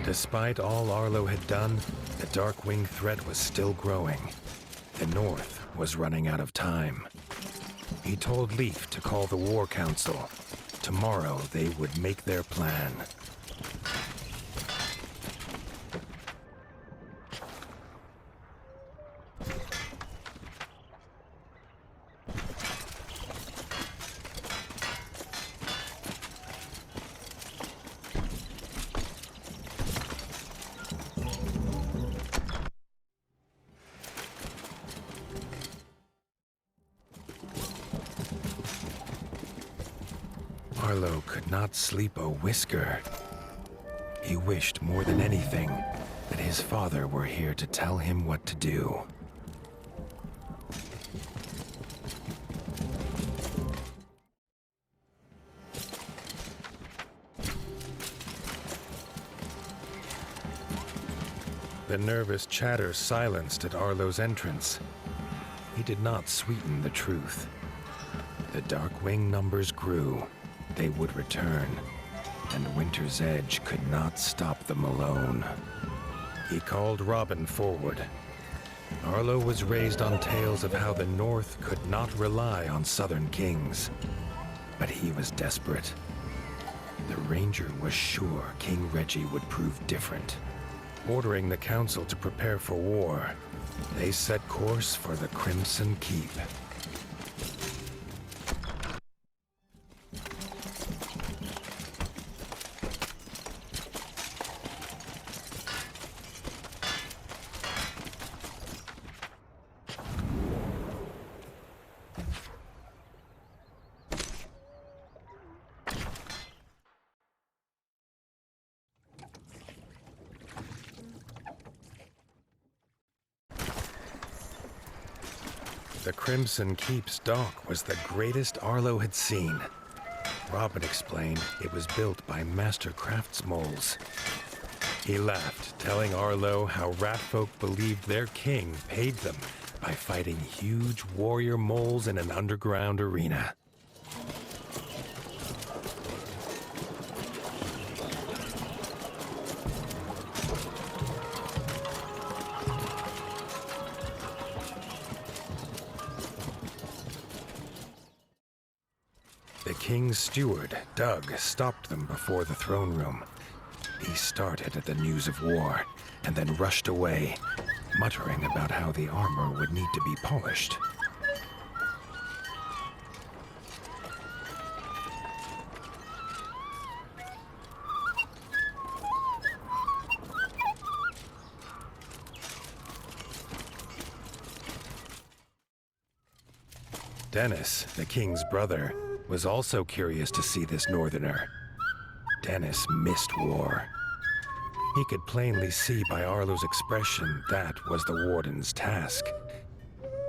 Despite all Arlo had done, the Darkwing threat was still growing. The North was running out of time. He told Leaf to call the War Council. Tomorrow they would make their plan. Arlo could not sleep a whisker. He wished more than anything that his father were here to tell him what to do. The nervous chatter silenced at Arlo's entrance. He did not sweeten the truth. The Darkwing numbers grew. They would return, and Winter's Edge could not stop them alone. He called Robin forward. Arlo was raised on tales of how the North could not rely on Southern kings. But he was desperate. The Ranger was sure King Reggie would prove different. Ordering the council to prepare for war, they set course for the Crimson Keep. The Crimson Keep's dock was the greatest Arlo had seen. Robin explained it was built by master craftsmoles. He laughed, telling Arlo how ratfolk believed their king paid them by fighting huge warrior moles in an underground arena. The king's steward, Doug, stopped them before the throne room. He started at the news of war, and then rushed away, muttering about how the armor would need to be polished. Dennis, the king's brother, was also curious to see this northerner. Dennis missed war. He could plainly see by Arlo's expression that was the warden's task.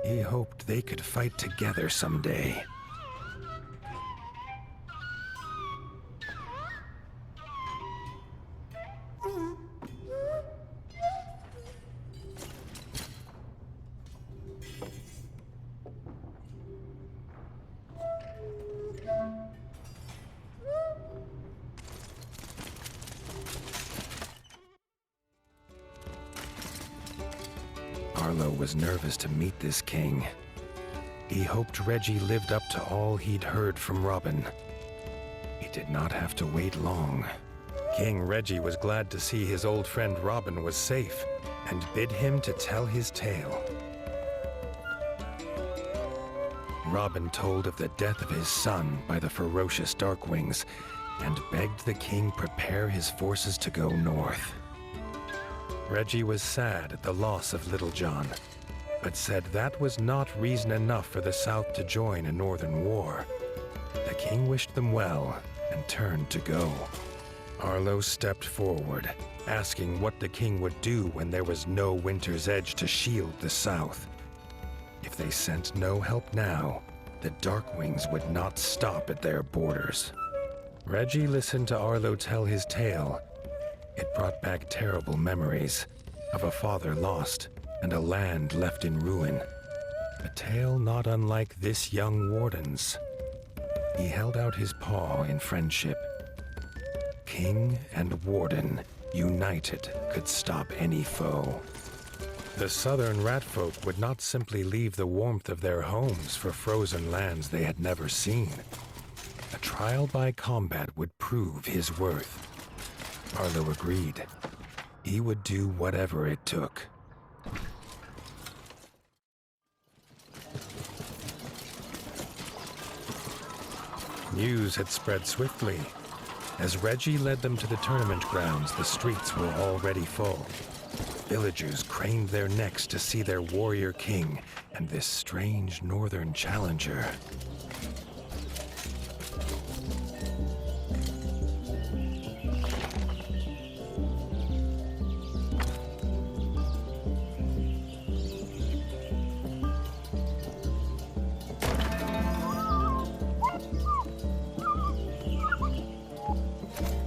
He hoped they could fight together someday. Arlo was nervous to meet this king. He hoped Reggie lived up to all he'd heard from Robin. He did not have to wait long. King Reggie was glad to see his old friend Robin was safe, and bid him to tell his tale. Robin told of the death of his son by the ferocious Darkwings, and begged the king prepare his forces to go north. Reggie was sad at the loss of Little John, but said that was not reason enough for the South to join a northern war. The king wished them well and turned to go. Arlo stepped forward, asking what the king would do when there was no Winter's Edge to shield the South. If they sent no help now, the Darkwings would not stop at their borders. Reggie listened to Arlo tell his tale. It brought back terrible memories of a father lost and a land left in ruin. A tale not unlike this young warden's. He held out his paw in friendship. King and warden united, could stop any foe. The southern ratfolk would not simply leave the warmth of their homes for frozen lands they had never seen. A trial by combat would prove his worth. Arlo agreed. He would do whatever it took. News had spread swiftly. As Reggie led them to the tournament grounds, the streets were already full. Villagers craned their necks to see their warrior king and this strange northern challenger.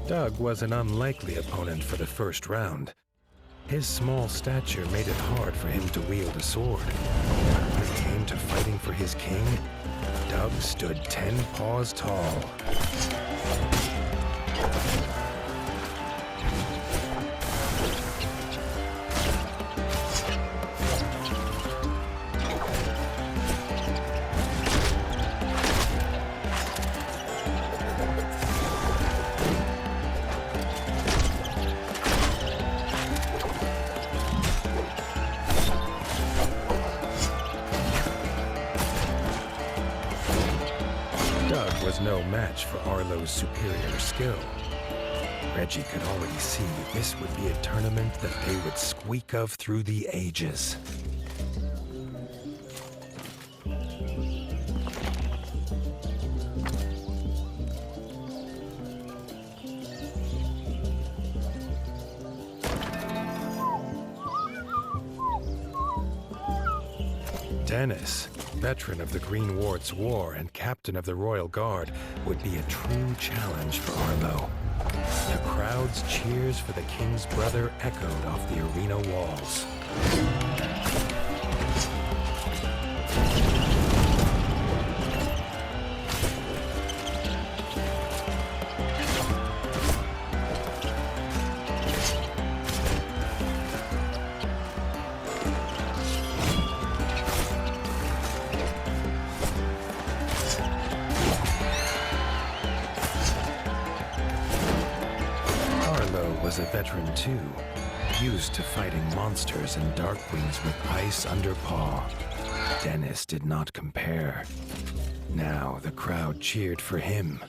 Doug was an unlikely opponent for the first round. His small stature made it hard for him to wield a sword. When it came to fighting for his king, Doug stood 10 paws tall. Doug was no match for Arlo's superior skill. Reggie could already see this would be a tournament that they would squeak of through the ages. Dennis, veteran of the Green Ward's War and captain of the Royal Guard, would be a true challenge for Arlo. The crowd's cheers for the king's brother echoed off the arena walls. Was a veteran too, used to fighting monsters and darkwings with ice under paw. Dennis did not compare. Now the crowd cheered for him.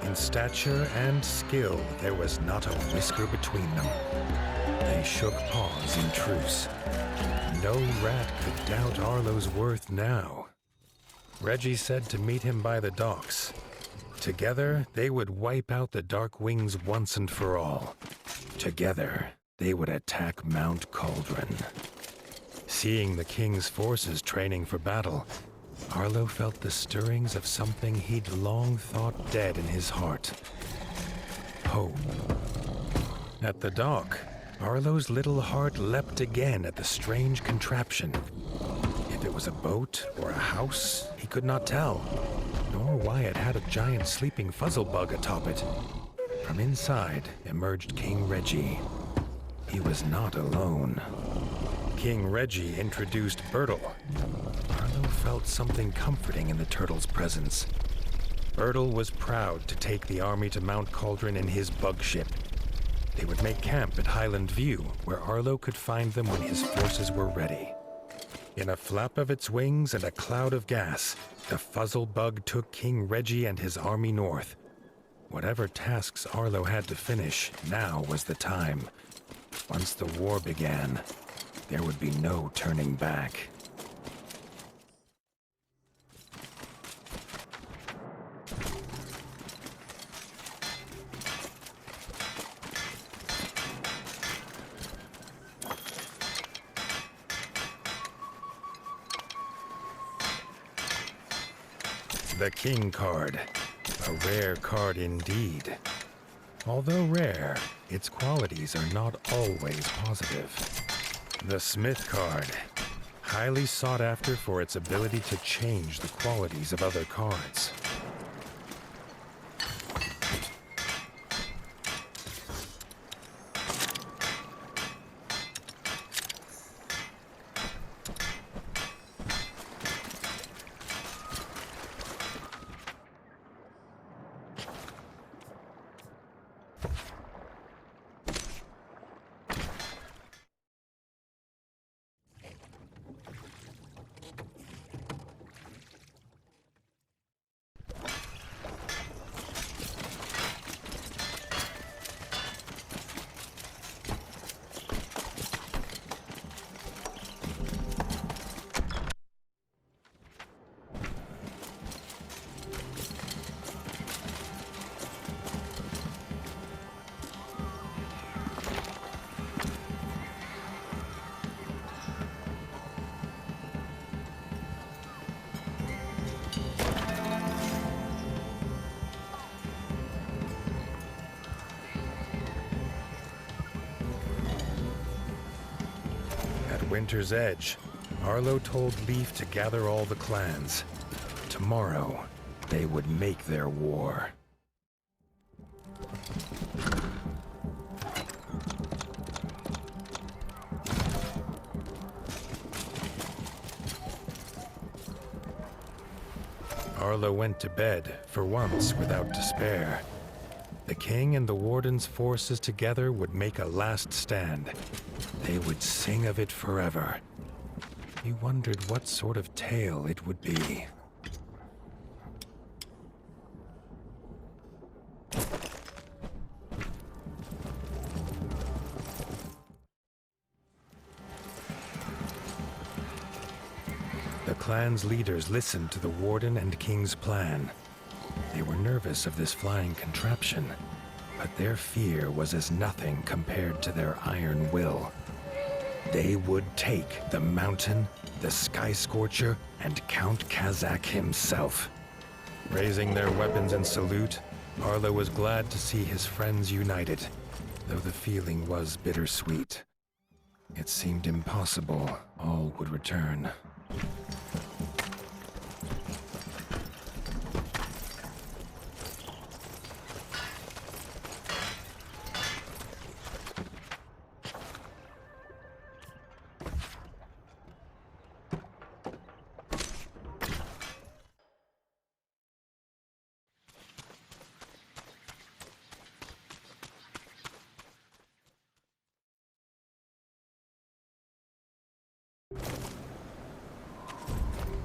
In stature and skill, there was not a whisker between them. They shook paws in truce. No rat could doubt Arlo's worth now. Reggie said to meet him by the docks. Together, they would wipe out the Dark Wings once and for all. Together, they would attack Mount Cauldron. Seeing the king's forces training for battle, Arlo felt the stirrings of something he'd long thought dead in his heart. Hope. At the dock, Arlo's little heart leapt again at the strange contraption. If it was a boat or a house, he could not tell, nor why it had a giant sleeping fuzzlebug atop it. From inside emerged King Reggie. He was not alone. King Reggie introduced Bertle. Arlo felt something comforting in the turtle's presence. Bertle was proud to take the army to Mount Cauldron in his bug ship. They would make camp at Highland View, where Arlo could find them when his forces were ready. In a flap of its wings and a cloud of gas, the fuzzlebug took King Reggie and his army north. Whatever tasks Arlo had to finish, now was the time. Once the war began, there would be no turning back. The King card. A rare card indeed. Although rare, its qualities are not always positive. The Smith card. Highly sought after for its ability to change the qualities of other cards. Winter's Edge, Arlo told Leaf to gather all the clans. Tomorrow, they would make their war. Arlo went to bed, for once without despair. The king and the warden's forces together would make a last stand. They would sing of it forever. He wondered what sort of tale it would be. The clan's leaders listened to the warden and king's plan. They were nervous of this flying contraption, but their fear was as nothing compared to their iron will. They would take the mountain, the Sky Scorcher, and Count Kazak himself. Raising their weapons in salute, Arlo was glad to see his friends united, though the feeling was bittersweet. It seemed impossible all would return.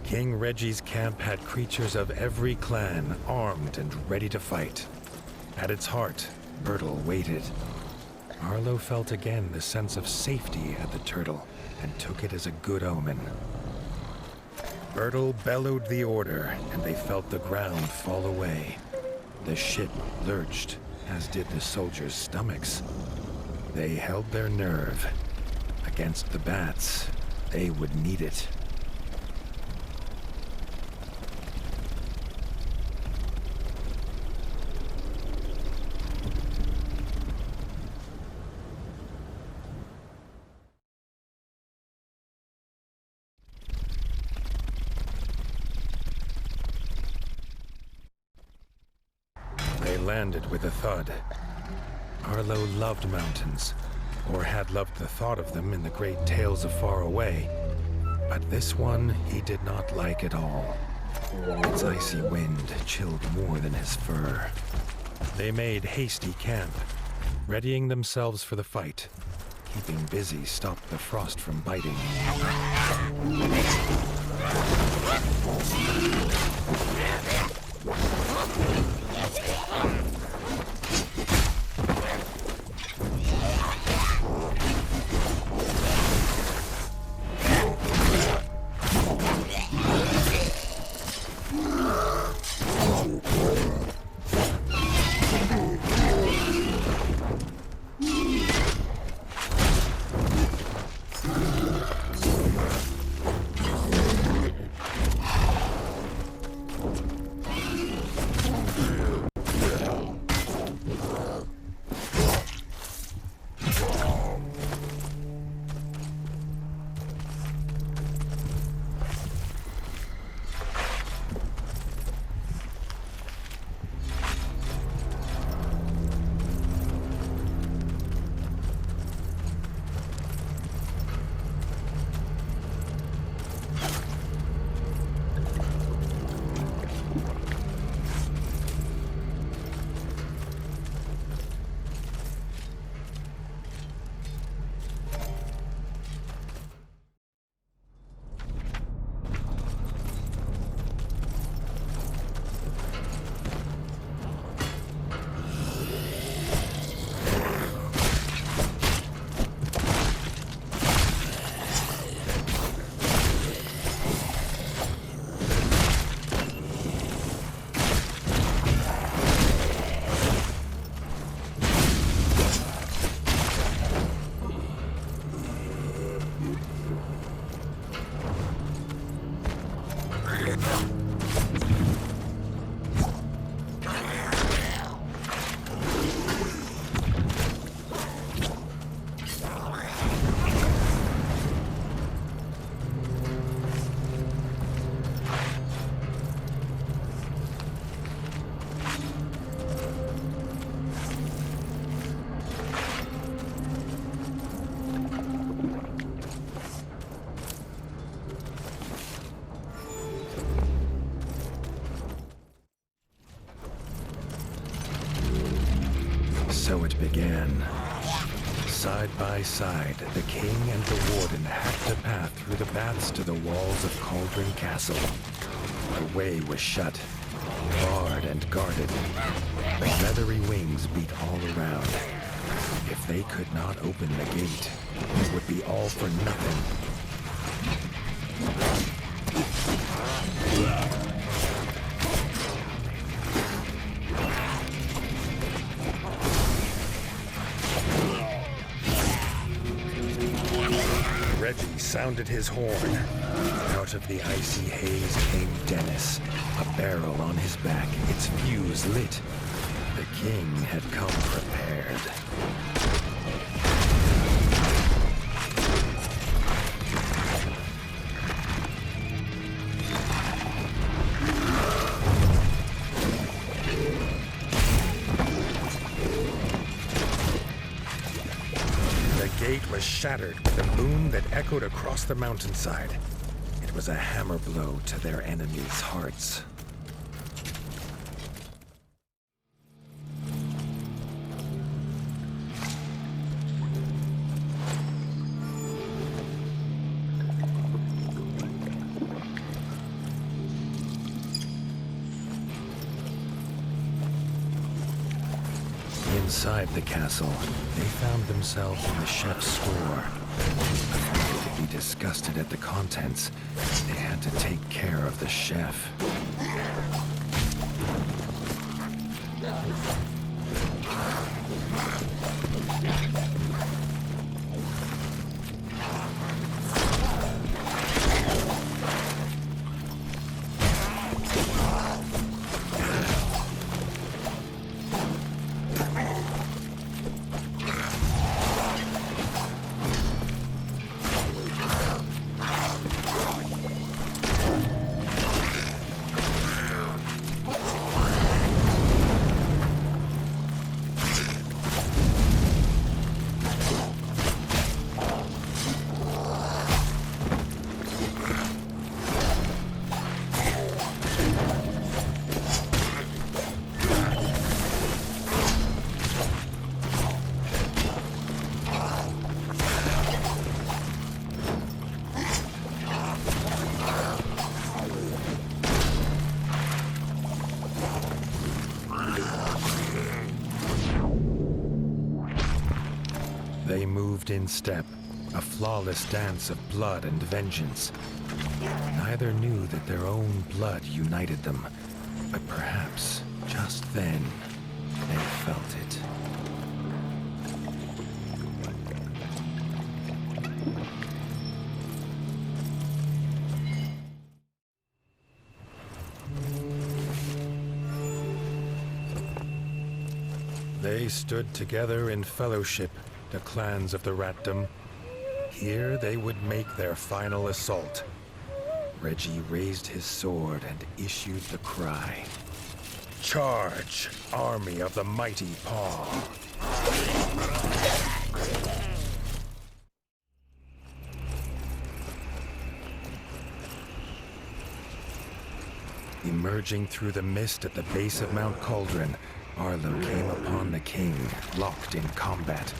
King Reggie's camp had creatures of every clan, armed and ready to fight. At its heart, Bertle waited. Arlo felt again the sense of safety at the turtle, and took it as a good omen. Bertle bellowed the order, and they felt the ground fall away. The ship lurched, as did the soldiers' stomachs. They held their nerve. Against the bats, they would need it. They landed with a thud. Arlo loved mountains, or had loved the thought of them in the great tales of far away. But this one he did not like at all. Its icy wind chilled more than his fur. They made hasty camp, readying themselves for the fight. Keeping busy stopped the frost from biting. So it began. Side by side, the king and the warden hacked a path through the baths to the walls of Cauldron Castle. The way was shut, barred and guarded. The feathery wings beat all around. If they could not open the gate, it would be all for nothing. Reggie sounded his horn. Out of the icy haze came Dennis, a barrel on his back, its fuse lit. The king had come prepared. The gate was shattered with a boom that echoed across the mountainside. It was a hammer blow to their enemies' hearts. Inside the castle, they found themselves in the chef's store. Before they could be disgusted at the contents, they had to take care of the chef. moved in step, a flawless dance of blood and vengeance. Neither knew that their own blood united them, but perhaps just then they felt it. They stood together in fellowship, the clans of the Ratdom. Here they would make their final assault. Reggie raised his sword and issued the cry. Charge, army of the mighty Paw! Emerging through the mist at the base of Mount Cauldron, Arlo came upon the king, locked in combat.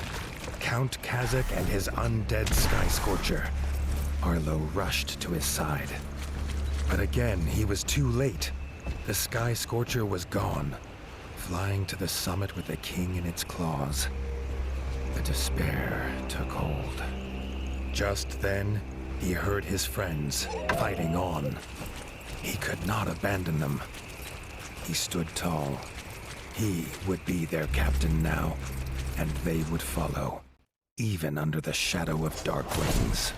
Count Kazakh and his undead Sky Scorcher. Arlo rushed to his side. But again, he was too late. The Sky Scorcher was gone, flying to the summit with the king in its claws. The despair took hold. Just then, he heard his friends fighting on. He could not abandon them. He stood tall. He would be their captain now, and they would follow, even under the shadow of Dark Wings.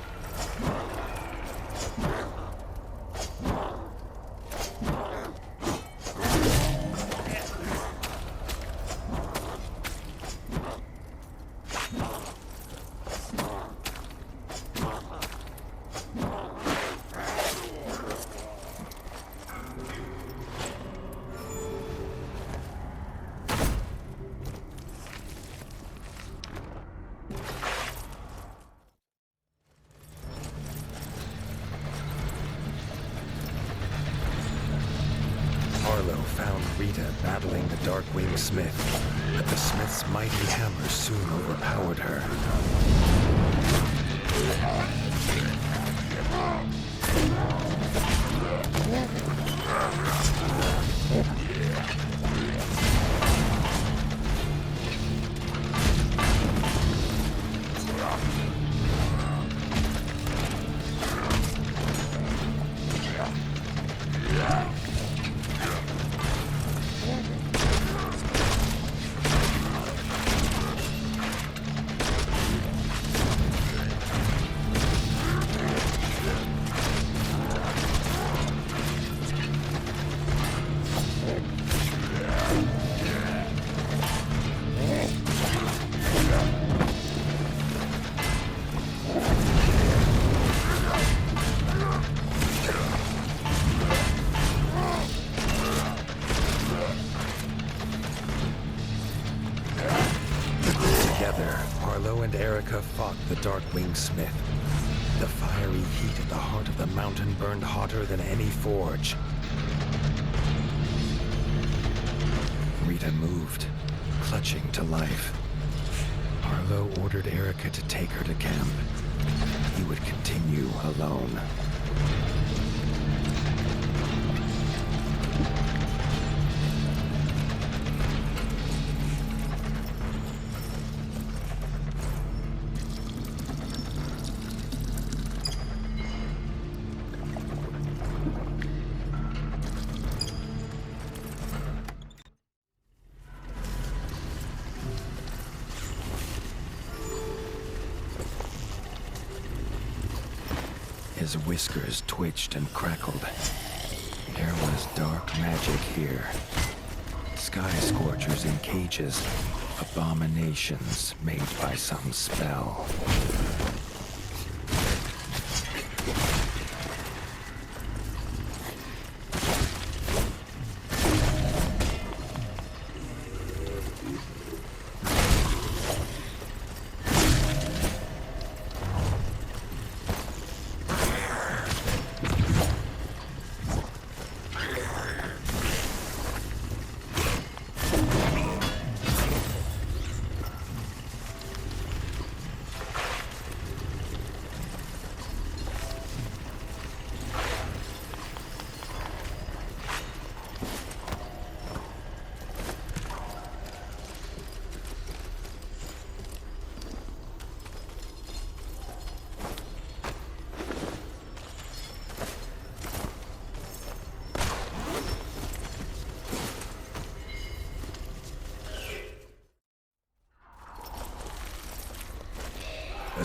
Arlo found Rita battling the Darkwing Smith, but the Smith's mighty hammer soon overpowered her. Together, Arlo and Erica fought the Darkwing Smith. The fiery heat at the heart of the mountain burned hotter than any forge. Rita moved, clutching to life. Arlo ordered Erica to take her to camp. He would continue alone. His whiskers twitched and crackled. There was dark magic here. Sky Scorchers in cages, abominations made by some spell.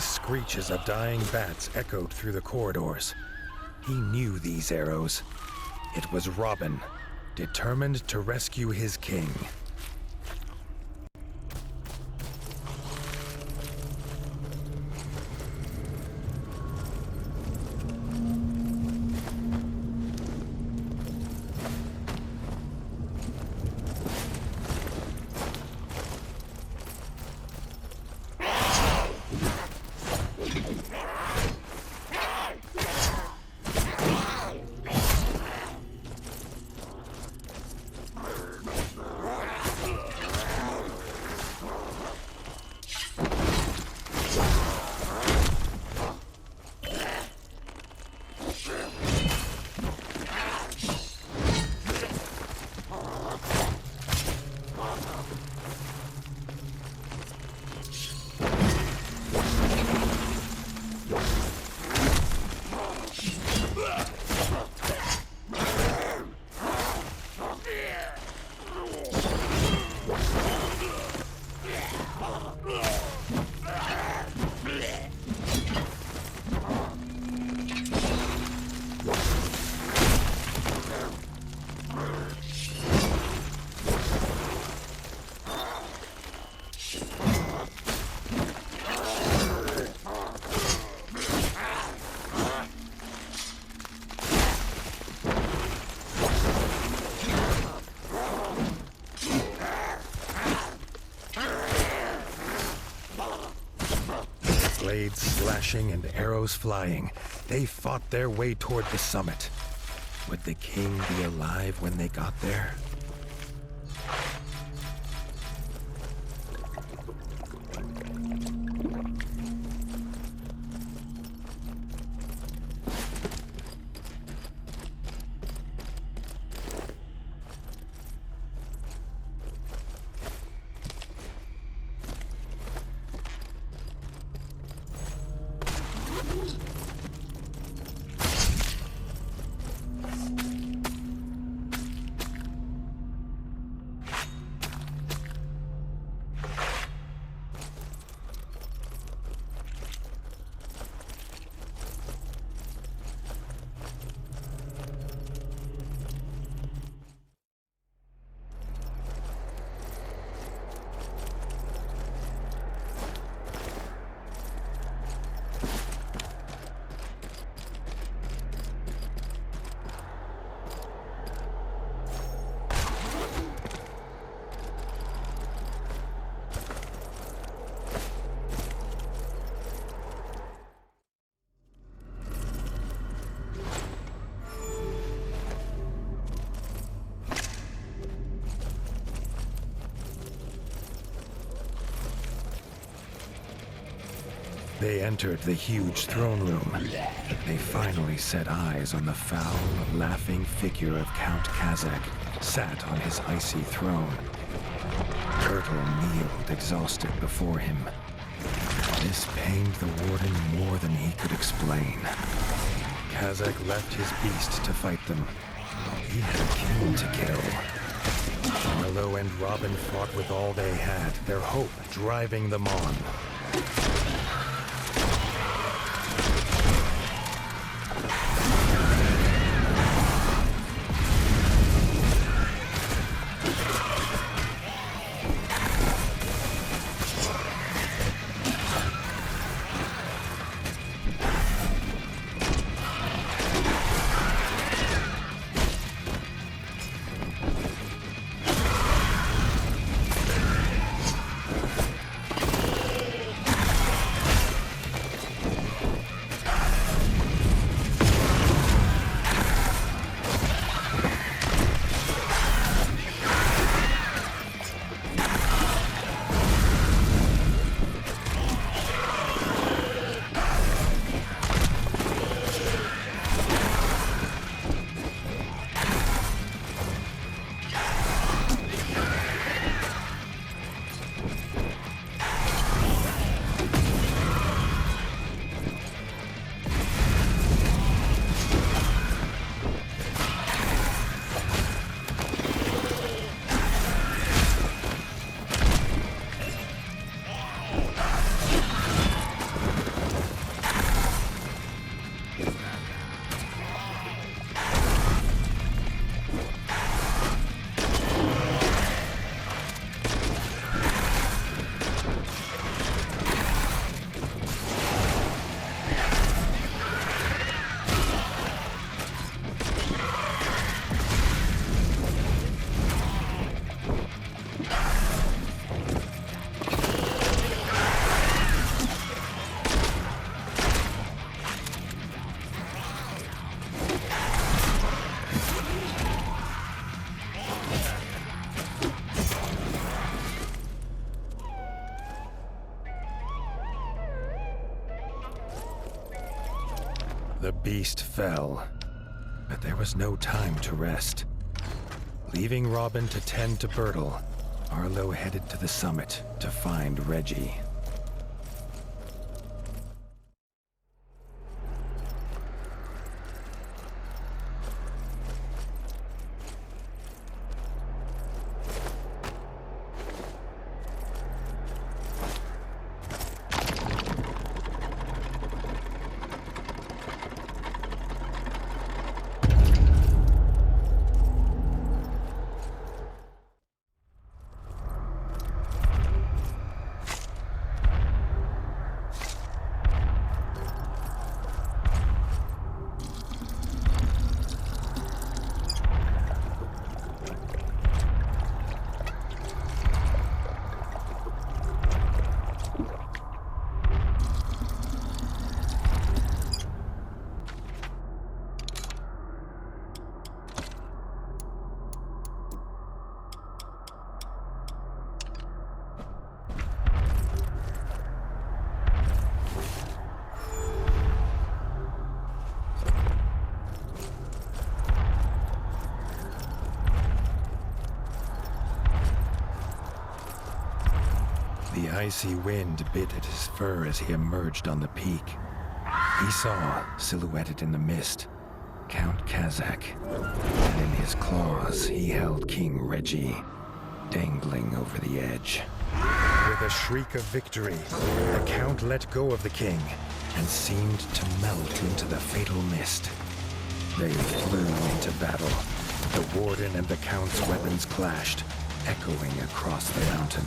The screeches of dying bats echoed through the corridors. He knew these arrows. It was Robin, determined to rescue his king. Blades slashing and arrows flying, they fought their way toward the summit. Would the king be alive when they got there? They entered the huge throne room. They finally set eyes on the foul, laughing figure of Count Kazak, sat on his icy throne. Turtle kneeled exhausted before him. This pained the warden more than he could explain. Kazak left his beast to fight them. He had a king to kill. Marlowe and Robin fought with all they had, their hope driving them on. beast fell, but there was no time to rest. Leaving Robin to tend to Bertle, Arlo headed to the summit to find Reggie. The icy wind bit at his fur as he emerged on the peak. He saw, silhouetted in the mist, Count Kazak, and in his claws he held King Reggie, dangling over the edge. With a shriek of victory, the Count let go of the king and seemed to melt into the fatal mist. They flew into battle. The Warden and the Count's weapons clashed, echoing across the mountain.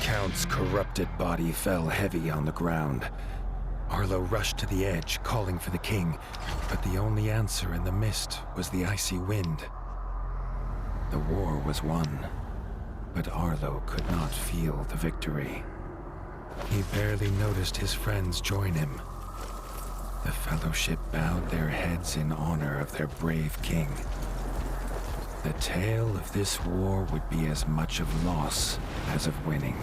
Count's corrupted body fell heavy on the ground. Arlo rushed to the edge, calling for the king, but the only answer in the mist was the icy wind. The war was won, but Arlo could not feel the victory. He barely noticed his friends join him. The Fellowship bowed their heads in honor of their brave king. The tale of this war would be as much of loss as of winning.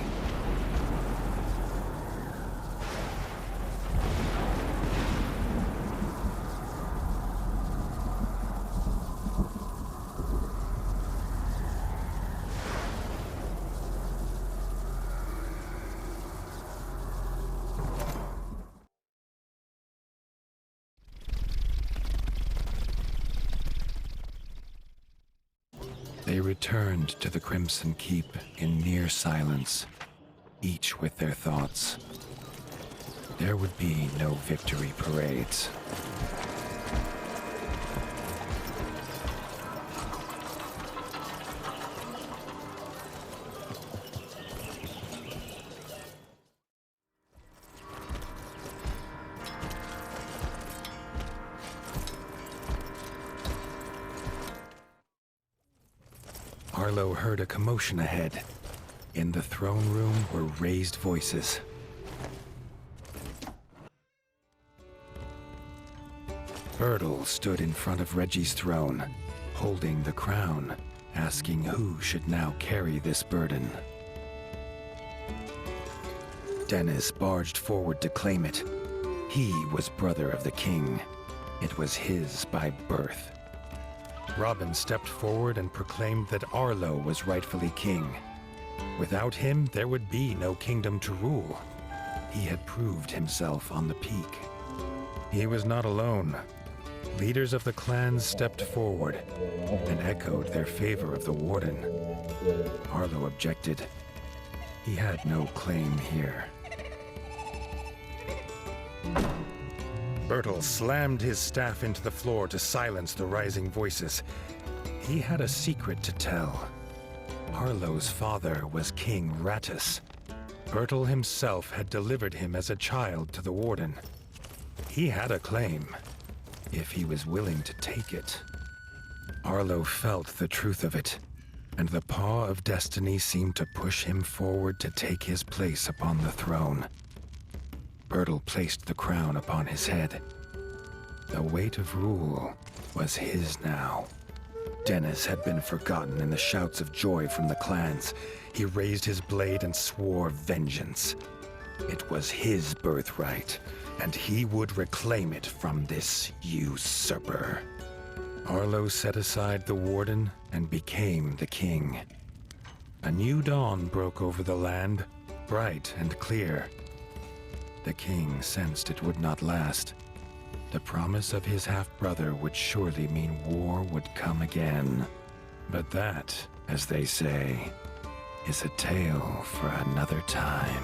They returned to the Crimson Keep in near silence, each with their thoughts. There would be no victory parades. Arlo heard a commotion ahead. In the throne room were raised voices. Bertel stood in front of Reggie's throne, holding the crown, asking who should now carry this burden. Dennis barged forward to claim it. He was brother of the king. It was his by birth. Robin stepped forward and proclaimed that Arlo was rightfully king. Without him, there would be no kingdom to rule. He had proved himself on the peak. He was not alone. Leaders of the clans stepped forward and echoed their favor of the warden. Arlo objected. He had no claim here. Bertel slammed his staff into the floor to silence the rising voices. He had a secret to tell. Arlo's father was King Rattus. Bertel himself had delivered him as a child to the warden. He had a claim, if he was willing to take it. Arlo felt the truth of it, and the paw of destiny seemed to push him forward to take his place upon the throne. Bertel placed the crown upon his head. The weight of rule was his now. Dennis had been forgotten in the shouts of joy from the clans. He raised his blade and swore vengeance. It was his birthright, and he would reclaim it from this usurper. Arlo set aside the warden and became the king. A new dawn broke over the land, bright and clear. The king sensed it would not last. The promise of his half-brother would surely mean war would come again. But that, as they say, is a tale for another time.